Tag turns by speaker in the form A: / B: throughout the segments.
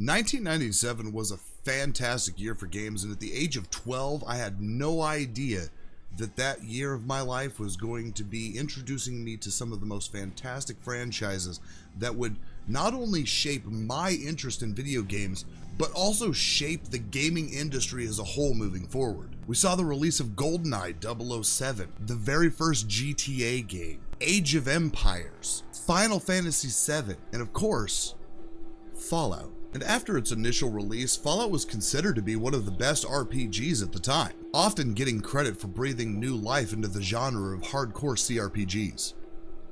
A: 1997 was a fantastic year for games, and at the age of 12, I had no idea that that year of my life was going to be introducing me to some of the most fantastic franchises that would not only shape my interest in video games, but also shape the gaming industry as a whole moving forward. We saw the release of GoldenEye 007, the very first GTA game, Age of Empires, Final Fantasy VII, and of course, Fallout. And after its initial release, Fallout was considered to be one of the best RPGs at the time, often getting credit for breathing new life into the genre of hardcore CRPGs.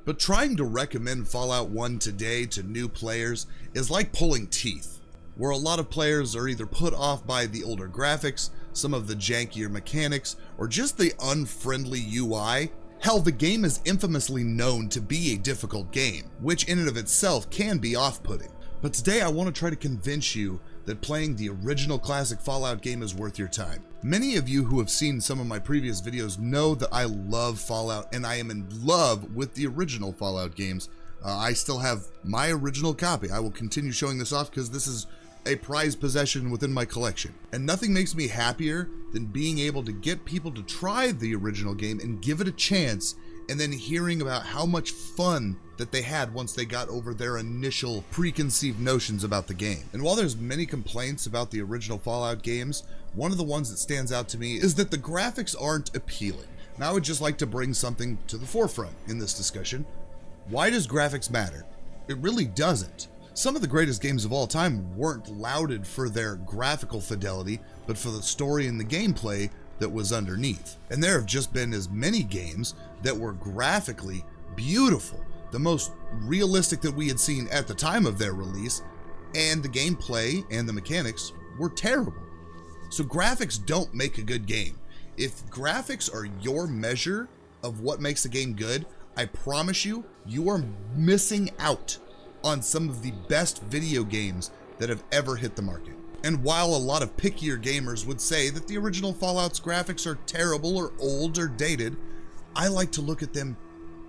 A: But trying to recommend Fallout 1 today to new players is like pulling teeth, where a lot of players are either put off by the older graphics, some of the jankier mechanics, or just the unfriendly UI. Hell, the game is infamously known to be a difficult game, which in and of itself can be off-putting. But today I want to try to convince you that playing the original classic Fallout game is worth your time. Many of you who have seen some of my previous videos know that I love Fallout and I am in love with the original Fallout games. I still have my original copy. I will continue showing this off because this is a prized possession within my collection. And nothing makes me happier than being able to get people to try the original game and give it a chance, and then hearing about how much fun that they had once they got over their initial preconceived notions about the game. And while there's many complaints about the original Fallout games, one of the ones that stands out to me is that the graphics aren't appealing. Now I would just like to bring something to the forefront in this discussion. Why does graphics matter? It really doesn't. Some of the greatest games of all time weren't lauded for their graphical fidelity, but for the story and the gameplay that was underneath. And there have just been as many games that were graphically beautiful, the most realistic that we had seen at the time of their release, and the gameplay and the mechanics were terrible. So graphics don't make a good game. If graphics are your measure of what makes a game good, I promise you, you are missing out on some of the best video games that have ever hit the market. And while a lot of pickier gamers would say that the original Fallout's graphics are terrible or old or dated, I like to look at them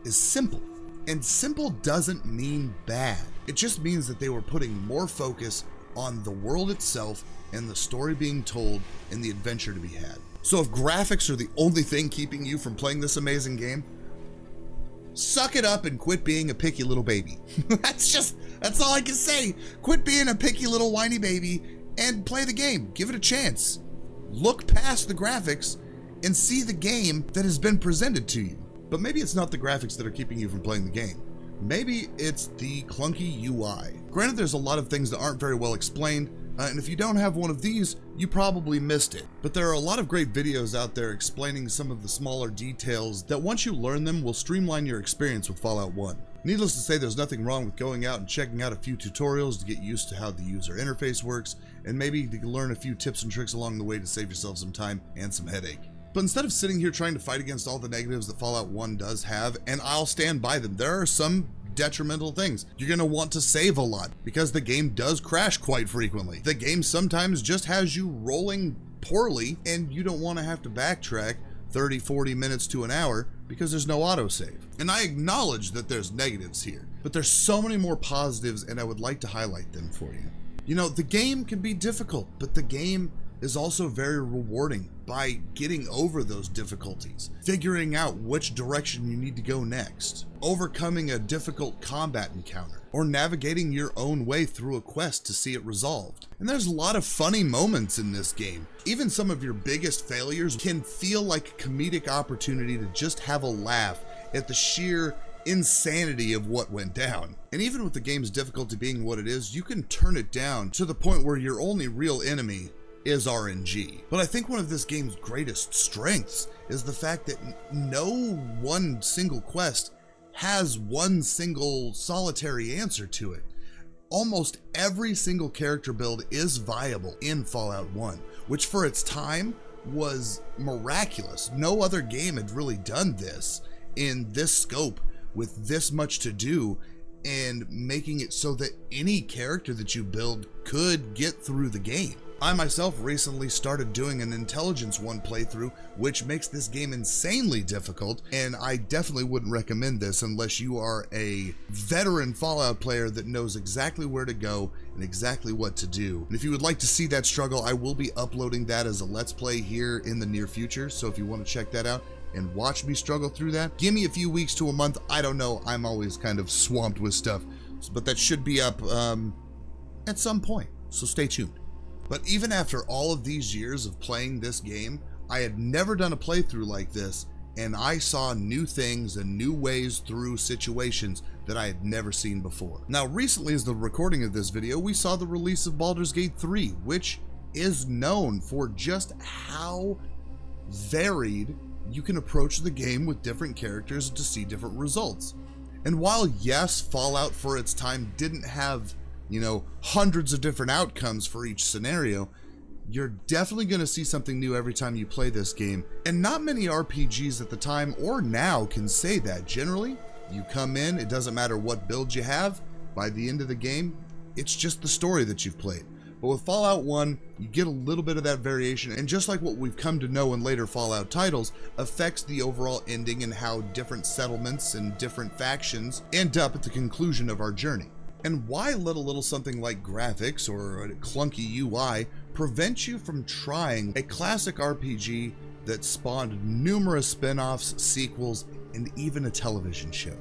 A: as simple. And simple doesn't mean bad. It just means that they were putting more focus on the world itself and the story being told and the adventure to be had. So if graphics are the only thing keeping you from playing this amazing game, suck it up and quit being a picky little baby. That's all I can say. Quit being a picky little whiny baby and play the game. Give it a chance. Look past the graphics and see the game that has been presented to you. But maybe it's not the graphics that are keeping you from playing the game. Maybe it's the clunky UI. Granted, there's a lot of things that aren't very well explained, and if you don't have one of these, you probably missed it. But there are a lot of great videos out there explaining some of the smaller details that once you learn them will streamline your experience with Fallout 1. Needless to say, there's nothing wrong with going out and checking out a few tutorials to get used to how the user interface works, and maybe to learn a few tips and tricks along the way to save yourself some time and some headache. But instead of sitting here trying to fight against all the negatives that Fallout 1 does have, and I'll stand by them, there are some detrimental things. You're going to want to save a lot because the game does crash quite frequently. The game sometimes just has you rolling poorly and you don't want to have to backtrack 30, 40 minutes to an hour because there's no autosave. And I acknowledge that there's negatives here, but there's so many more positives and I would like to highlight them for you. You know, the game can be difficult, but the game is also very rewarding by getting over those difficulties, figuring out which direction you need to go next, overcoming a difficult combat encounter, or navigating your own way through a quest to see it resolved. And there's a lot of funny moments in this game. Even some of your biggest failures can feel like a comedic opportunity to just have a laugh at the sheer insanity of what went down. And even with the game's difficulty being what it is, you can turn it down to the point where your only real enemy is RNG. But I think one of this game's greatest strengths is the fact that no one single quest has one single solitary answer to it. Almost every single character build is viable in Fallout 1, which for its time was miraculous. No other game had really done this in this scope with this much to do and making it so that any character that you build could get through the game. I myself recently started doing an Intelligence 1 playthrough, which makes this game insanely difficult, and I definitely wouldn't recommend this unless you are a veteran Fallout player that knows exactly where to go and exactly what to do. And if you would like to see that struggle, I will be uploading that as a Let's Play here in the near future, so if you want to check that out and watch me struggle through that, give me a few weeks to a month. I don't know, I'm always kind of swamped with stuff, but that should be up at some point, so stay tuned. But even after all of these years of playing this game, I had never done a playthrough like this, and I saw new things and new ways through situations that I had never seen before. Now, recently as the recording of this video, we saw the release of Baldur's Gate 3, which is known for just how varied you can approach the game with different characters to see different results. And while yes, Fallout for its time didn't have, you know, hundreds of different outcomes for each scenario, you're definitely going to see something new every time you play this game. And not many RPGs at the time or now can say that. Generally, you come in, it doesn't matter what build you have, by the end of the game, it's just the story that you've played. But with Fallout 1, you get a little bit of that variation, and just like what we've come to know in later Fallout titles, affects the overall ending and how different settlements and different factions end up at the conclusion of our journey. And why let a little something like graphics or a clunky UI prevent you from trying a classic RPG that spawned numerous spin-offs, sequels, and even a television show?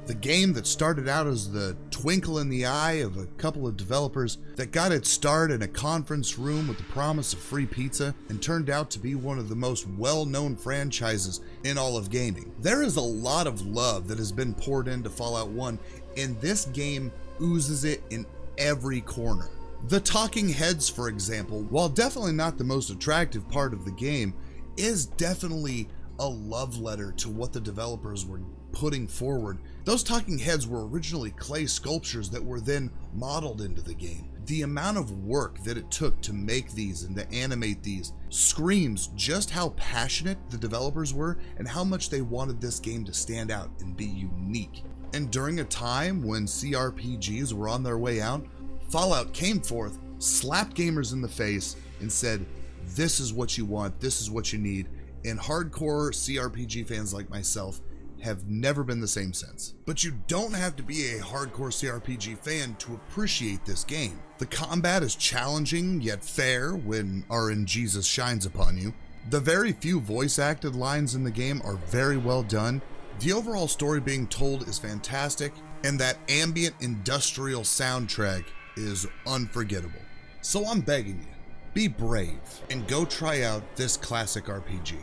A: The game that started out as the twinkle in the eye of a couple of developers that got its start in a conference room with the promise of free pizza and turned out to be one of the most well-known franchises in all of gaming. There is a lot of love that has been poured into Fallout 1, and this game oozes it in every corner. The talking heads, for example, while definitely not the most attractive part of the game, is definitely a love letter to what the developers were putting forward. Those talking heads were originally clay sculptures that were then modeled into the game. The amount of work that it took to make these and to animate these screams just how passionate the developers were and how much they wanted this game to stand out and be unique. And during a time when CRPGs were on their way out, Fallout came forth, slapped gamers in the face, and said, this is what you want, this is what you need. And hardcore CRPG fans like myself have never been the same since. But you don't have to be a hardcore CRPG fan to appreciate this game. The combat is challenging yet fair when RNGesus shines upon you. The very few voice-acted lines in the game are very well done. The overall story being told is fantastic, and that ambient industrial soundtrack is unforgettable. So I'm begging you, be brave and go try out this classic RPG.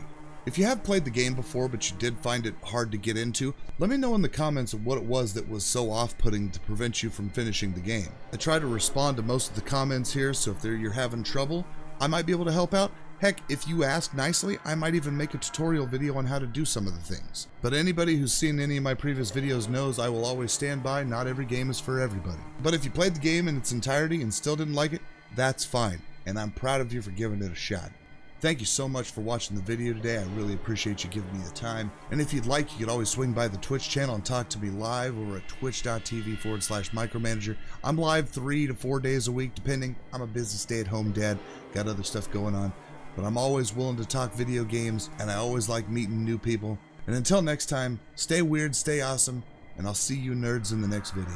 A: If you have played the game before but you did find it hard to get into, let me know in the comments what it was that was so off-putting to prevent you from finishing the game. I try to respond to most of the comments here, so if you're having trouble, I might be able to help out. Heck, if you ask nicely, I might even make a tutorial video on how to do some of the things. But anybody who's seen any of my previous videos knows I will always stand by, not every game is for everybody. But if you played the game in its entirety and still didn't like it, that's fine, and I'm proud of you for giving it a shot. Thank you so much for watching the video today. I really appreciate you giving me the time. And if you'd like, you could always swing by the Twitch channel and talk to me live over at twitch.tv/micromanager. I'm live 3 to 4 days a week, depending. I'm a busy stay-at-home dad, got other stuff going on. But I'm always willing to talk video games, and I always like meeting new people. And until next time, stay weird, stay awesome, and I'll see you nerds in the next video.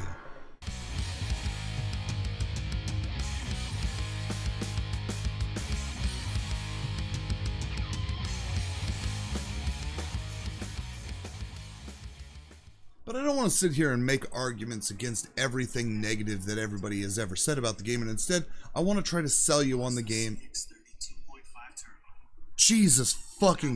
A: But I don't want to sit here and make arguments against everything negative that everybody has ever said about the game, and instead, I want to try to sell you on the game. Jesus fucking